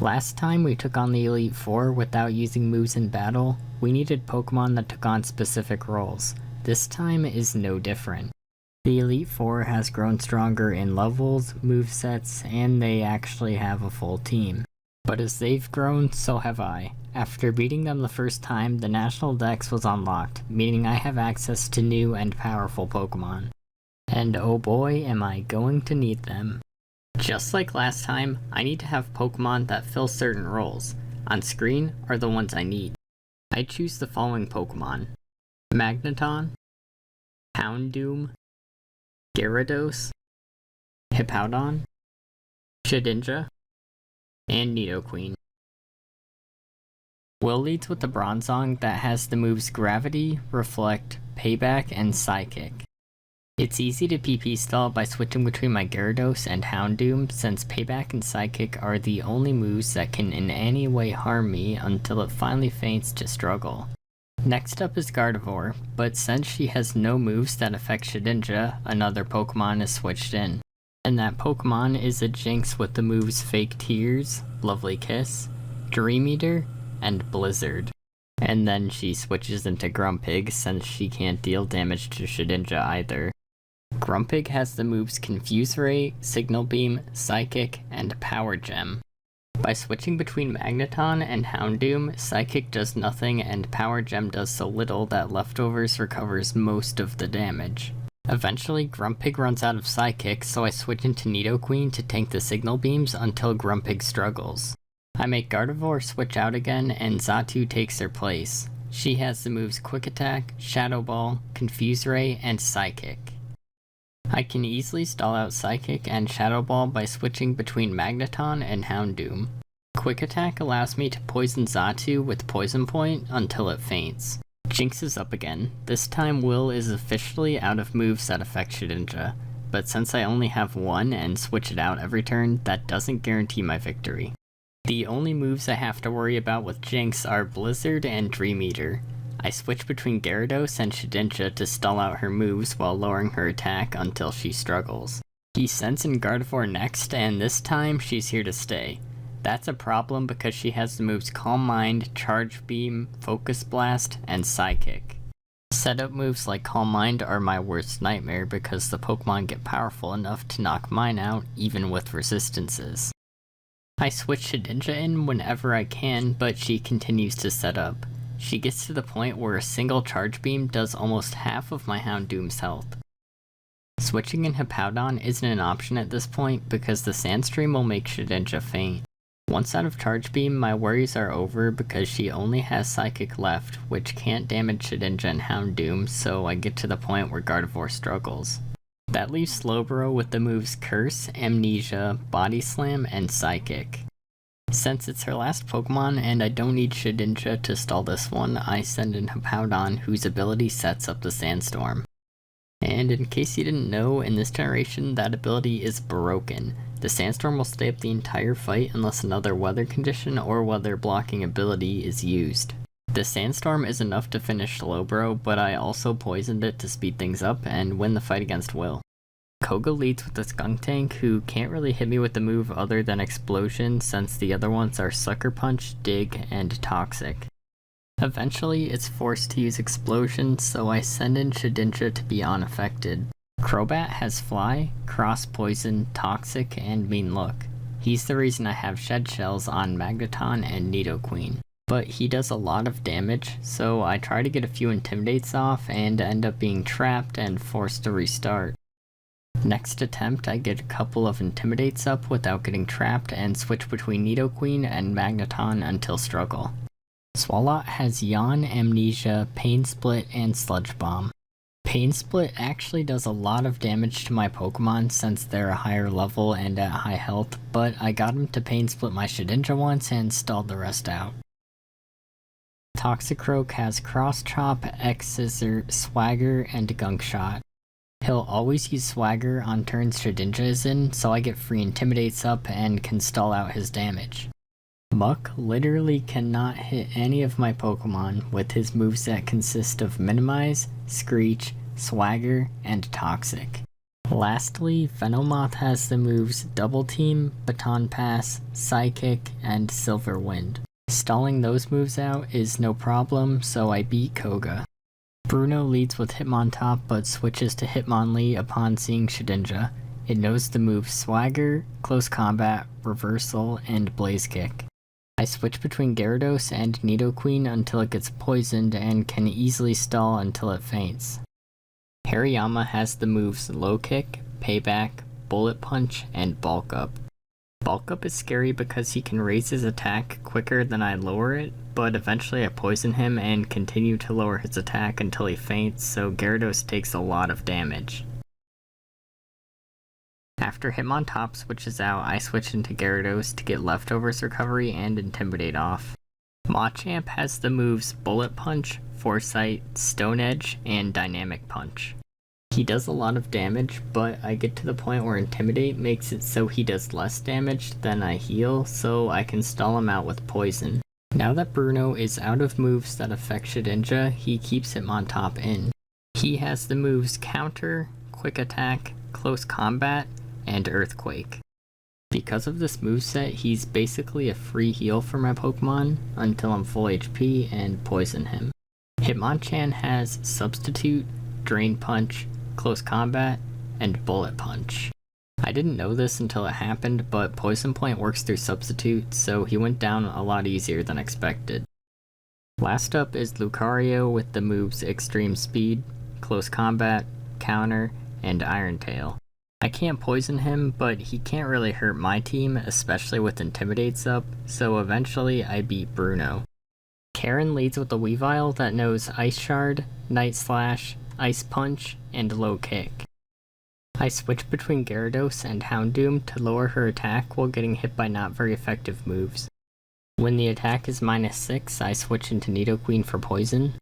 Last time we took on the Elite Four without using moves in battle, we needed Pokemon that took on specific roles. This time is no different. The Elite Four has grown stronger in levels, movesets, and they actually have a full team. But as they've grown, so have I. After beating them the first time, the National Dex was unlocked, meaning I have access to new and powerful Pokemon. And oh boy, am I going to need them. Just like last time, I need to have Pokemon that fill certain roles. On screen are the ones I need. I choose the following Pokemon: Magneton, Houndoom, Gyarados, Hippowdon, Shedinja, and Nidoqueen. Will leads with the Bronzong that has the moves Gravity, Reflect, Payback, and Psychic. It's easy to PP stall by switching between my Gyarados and Houndoom, since Payback and Psychic are the only moves that can in any way harm me until it finally faints to struggle. Next up is Gardevoir, but since she has no moves that affect Shedinja, another Pokemon is switched in. And that Pokemon is a Jinx with the moves Fake Tears, Lovely Kiss, Dream Eater, and Blizzard. And then she switches into Grumpig since she can't deal damage to Shedinja either. Grumpig has the moves Confuse Ray, Signal Beam, Psychic, and Power Gem. By switching between Magneton and Houndoom, Psychic does nothing and Power Gem does so little that Leftovers recovers most of the damage. Eventually, Grumpig runs out of Psychic, so I switch into Nidoqueen to tank the Signal Beams until Grumpig struggles. I make Gardevoir switch out again and Xatu takes her place. She has the moves Quick Attack, Shadow Ball, Confuse Ray, and Psychic. I can easily stall out Psychic and Shadow Ball by switching between Magneton and Houndoom. Quick Attack allows me to poison Xatu with Poison Point until it faints. Jinx is up again. This time Will is officially out of moves that affect Shedinja, but since I only have one and switch it out every turn, that doesn't guarantee my victory. The only moves I have to worry about with Jinx are Blizzard and Dream Eater. I switch between Gyarados and Shedinja to stall out her moves while lowering her attack until she struggles. He sends in Gardevoir next, and this time she's here to stay. That's a problem because she has the moves Calm Mind, Charge Beam, Focus Blast, and Psychic. Setup moves like Calm Mind are my worst nightmare because the Pokemon get powerful enough to knock mine out even with resistances. I switch Shedinja in whenever I can, but she continues to set up. She gets to the point where a single Charge Beam does almost half of my Houndoom's health. Switching in Hippowdon isn't an option at this point because the Sandstream will make Shedinja faint. Once out of Charge Beam, my worries are over because she only has Psychic left, which can't damage Shedinja and Houndoom, so I get to the point where Gardevoir struggles. That leaves Slowbro with the moves Curse, Amnesia, Body Slam, and Psychic. Since it's her last Pokemon and I don't need Shedinja to stall this one, I send in Hippowdon, whose ability sets up the Sandstorm. And in case you didn't know, in this generation that ability is broken. The Sandstorm will stay up the entire fight unless another weather condition or weather blocking ability is used. The Sandstorm is enough to finish Slowbro, but I also poisoned it to speed things up and win the fight against Will. Koga leads with the Skuntank, who can't really hit me with the move other than Explosion since the other ones are Sucker Punch, Dig, and Toxic. Eventually, it's forced to use Explosion, so I send in Shedinja to be unaffected. Crobat has Fly, Cross Poison, Toxic, and Mean Look. He's the reason I have Shed Shells on Magneton and Nidoqueen. But he does a lot of damage, so I try to get a few Intimidates off and end up being trapped and forced to restart. Next attempt, I get a couple of Intimidates up without getting trapped and switch between Nidoqueen and Magneton until struggle. Swalot has Yawn, Amnesia, Pain Split, and Sludge Bomb. Pain Split actually does a lot of damage to my Pokemon since they're a higher level and at high health, but I got him to Pain Split my Shedinja once and stalled the rest out. Toxicroak has Cross Chop, X-Scissor, Swagger, and Gunk Shot. He'll always use Swagger on turns Shedinja is in, so I get free Intimidates up and can stall out his damage. Muck literally cannot hit any of my Pokemon with his moves that consist of Minimize, Screech, Swagger, and Toxic. Lastly, Venomoth has the moves Double Team, Baton Pass, Psychic, and Silver Wind. Stalling those moves out is no problem, so I beat Koga. Bruno leads with Hitmontop but switches to Hitmonlee upon seeing Shedinja. It knows the moves Swagger, Close Combat, Reversal, and Blaze Kick. I switch between Gyarados and Nidoqueen until it gets poisoned and can easily stall until it faints. Hariyama has the moves Low Kick, Payback, Bullet Punch, and Bulk Up. Bulk Up is scary because he can raise his attack quicker than I lower it, but eventually I poison him and continue to lower his attack until he faints, so Gyarados takes a lot of damage. After Hitmontop switches out, I switch into Gyarados to get Leftovers Recovery and Intimidate off. Machamp has the moves Bullet Punch, Foresight, Stone Edge, and Dynamic Punch. He does a lot of damage, but I get to the point where Intimidate makes it so he does less damage than I heal, so I can stall him out with Poison. Now that Bruno is out of moves that affect Shedinja, he keeps Hitmontop in. He has the moves Counter, Quick Attack, Close Combat, and Earthquake. Because of this moveset, he's basically a free heal for my Pokemon until I'm full HP and poison him. Hitmonchan has Substitute, Drain Punch, Close Combat, and Bullet Punch. I didn't know this until it happened, but Poison Point works through Substitute, so he went down a lot easier than expected. Last up is Lucario with the moves Extreme Speed, Close Combat, Counter, and Iron Tail. I can't poison him, but he can't really hurt my team, especially with Intimidates up, so eventually I beat Bruno. Karen leads with a Weavile that knows Ice Shard, Night Slash, Ice Punch, and Low Kick. I switch between Gyarados and Houndoom to lower her attack while getting hit by not very effective moves. When the attack is -6, I switch into Nidoqueen for poison.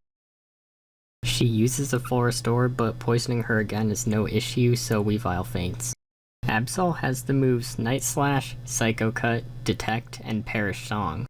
She uses a full restore, but poisoning her again is no issue, so Weavile faints. Absol has the moves Night Slash, Psycho Cut, Detect, and Perish Song.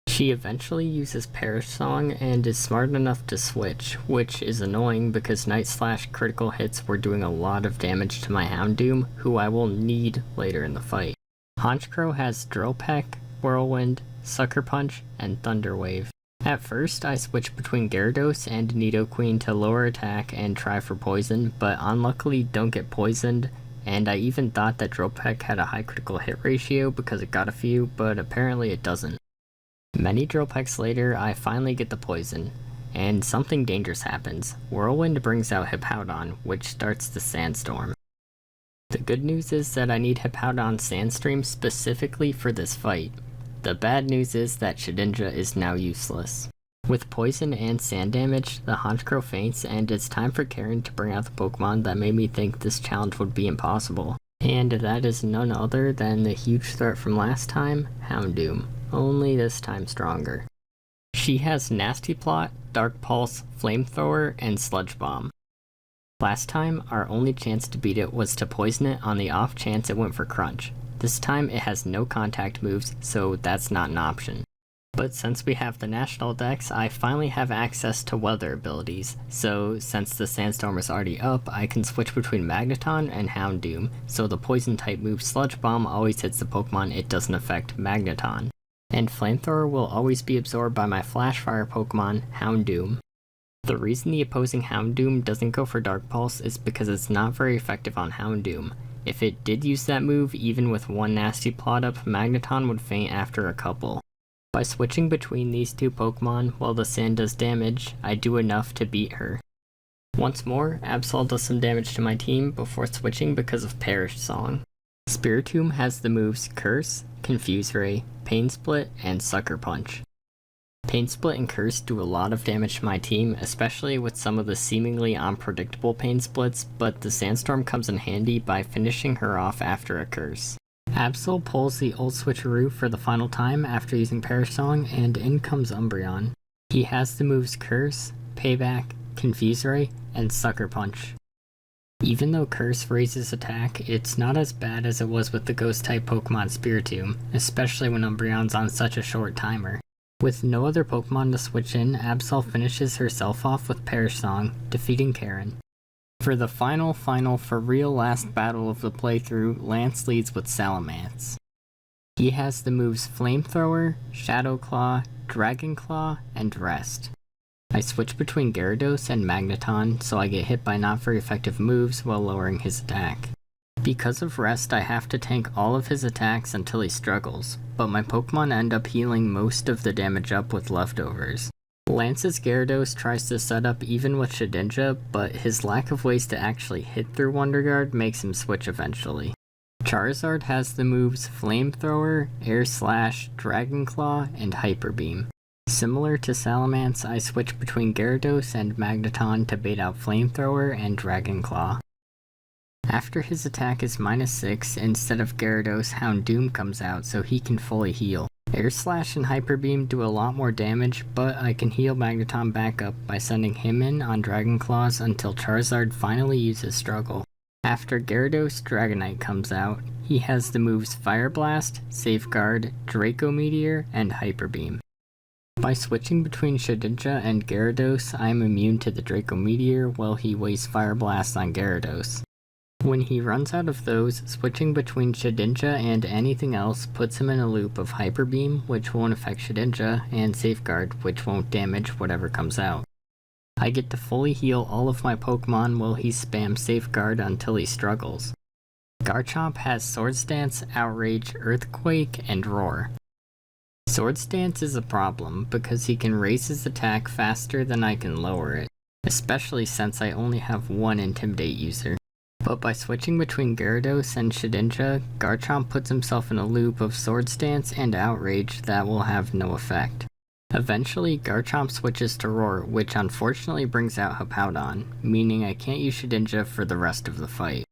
She eventually uses Perish Song and is smart enough to switch, which is annoying because Night Slash critical hits were doing a lot of damage to my Houndoom, who I will need later in the fight. Honchkrow has Drill Peck, Whirlwind, Sucker Punch, and Thunder Wave. At first, I switched between Gyarados and Nidoqueen to lower attack and try for poison, but unluckily don't get poisoned, and I even thought that Drill Peck had a high critical hit ratio because it got a few, but apparently it doesn't. Many Drill Pecks later, I finally get the poison, and something dangerous happens. Whirlwind brings out Hippowdon, which starts the Sandstorm. The good news is that I need Hippowdon Sandstream specifically for this fight. The bad news is that Shedinja is now useless. With poison and sand damage, the Honchkrow faints, and it's time for Karen to bring out the Pokemon that made me think this challenge would be impossible. And that is none other than the huge threat from last time, Houndoom, only this time stronger. She has Nasty Plot, Dark Pulse, Flamethrower, and Sludge Bomb. Last time, our only chance to beat it was to poison it on the off chance it went for Crunch. This time it has no contact moves, so that's not an option. But since we have the National Dex, I finally have access to weather abilities, so since the Sandstorm is already up, I can switch between Magneton and Houndoom, so the poison type move Sludge Bomb always hits the Pokemon it doesn't affect Magneton. And Flamethrower will always be absorbed by my Flash Fire Pokemon, Houndoom. The reason the opposing Houndoom doesn't go for Dark Pulse is because it's not very effective on Houndoom. If it did use that move, even with one Nasty Plot up, Magneton would faint after a couple. By switching between these two Pokemon while the sand does damage, I do enough to beat her. Once more, Absol does some damage to my team before switching because of Perish Song. Spiritomb has the moves Curse, Confuse Ray, Pain Split, and Sucker Punch. Pain Split and Curse do a lot of damage to my team, especially with some of the seemingly unpredictable Pain Splits, but the Sandstorm comes in handy by finishing her off after a Curse. Absol pulls the ult switcheroo for the final time after using Perish Song, and in comes Umbreon. He has the moves Curse, Payback, Confuse Ray, and Sucker Punch. Even though Curse raises attack, it's not as bad as it was with the Ghost-type Pokemon Spiritomb, especially when Umbreon's on such a short timer. With no other Pokemon to switch in, Absol finishes herself off with Perish Song, defeating Karen. For the final for real last battle of the playthrough, Lance leads with Salamence. He has the moves Flamethrower, Shadow Claw, Dragon Claw, and Rest. I switch between Gyarados and Magneton, so I get hit by not very effective moves while lowering his attack. Because of Rest, I have to tank all of his attacks until he struggles, but my Pokemon end up healing most of the damage up with leftovers. Lance's Gyarados tries to set up even with Shedinja, but his lack of ways to actually hit through Wonder Guard makes him switch eventually. Charizard has the moves Flamethrower, Air Slash, Dragon Claw, and Hyper Beam. Similar to Salamence, I switch between Gyarados and Magneton to bait out Flamethrower and Dragon Claw. After his attack is -6, instead of Gyarados, Houndoom comes out so he can fully heal. Air Slash and Hyper Beam do a lot more damage, but I can heal Magneton back up by sending him in on Dragon Claws until Charizard finally uses Struggle. After Gyarados, Dragonite comes out. He has the moves Fire Blast, Safeguard, Draco Meteor, and Hyper Beam. By switching between Shedinja and Gyarados, I am immune to the Draco Meteor while he wastes Fire Blast on Gyarados. When he runs out of those, switching between Shedinja and anything else puts him in a loop of Hyper Beam, which won't affect Shedinja, and Safeguard, which won't damage whatever comes out. I get to fully heal all of my Pokemon while he spams Safeguard until he struggles. Garchomp has Swords Dance, Outrage, Earthquake, and Roar. Swords Dance is a problem because he can raise his attack faster than I can lower it, especially since I only have one Intimidate user. But by switching between Gyarados and Shedinja, Garchomp puts himself in a loop of Swords Dance and Outrage that will have no effect. Eventually, Garchomp switches to Roar, which unfortunately brings out Hippowdon, meaning I can't use Shedinja for the rest of the fight.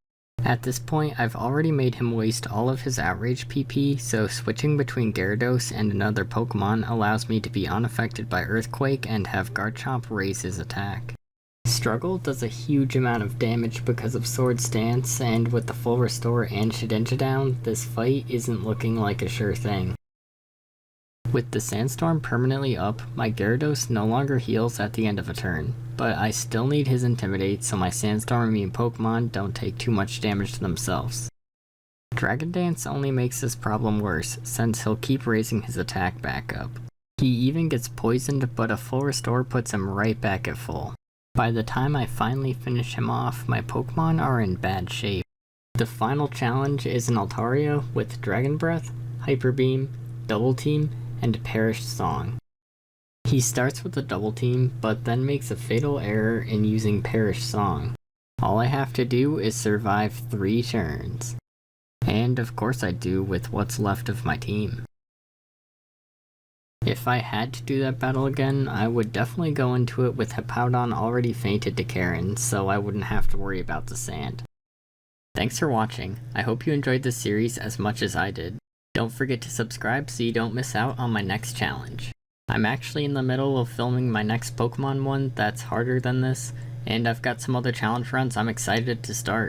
At this point, I've already made him waste all of his Outrage PP, so switching between Gyarados and another Pokemon allows me to be unaffected by Earthquake and have Garchomp raise his attack. Struggle does a huge amount of damage because of Swords Dance, and with the full restore and Shedinja down, this fight isn't looking like a sure thing. With the Sandstorm permanently up, my Gyarados no longer heals at the end of a turn, but I still need his Intimidate so my Sandstorm immune Pokemon don't take too much damage to themselves. Dragon Dance only makes this problem worse, since he'll keep raising his attack back up. He even gets poisoned, but a full restore puts him right back at full. By the time I finally finish him off, my Pokemon are in bad shape. The final challenge is an Altaria with Dragon Breath, Hyper Beam, Double Team, and Perish Song. He starts with a Double Team, but then makes a fatal error in using Perish Song. All I have to do is survive 3 turns. And of course I do with what's left of my team. If I had to do that battle again, I would definitely go into it with Hippowdon already fainted to Karen, so I wouldn't have to worry about the sand. Thanks for watching. I hope you enjoyed this series as much as I did. Don't forget to subscribe so you don't miss out on my next challenge. I'm actually in the middle of filming my next Pokemon one that's harder than this, and I've got some other challenge runs I'm excited to start.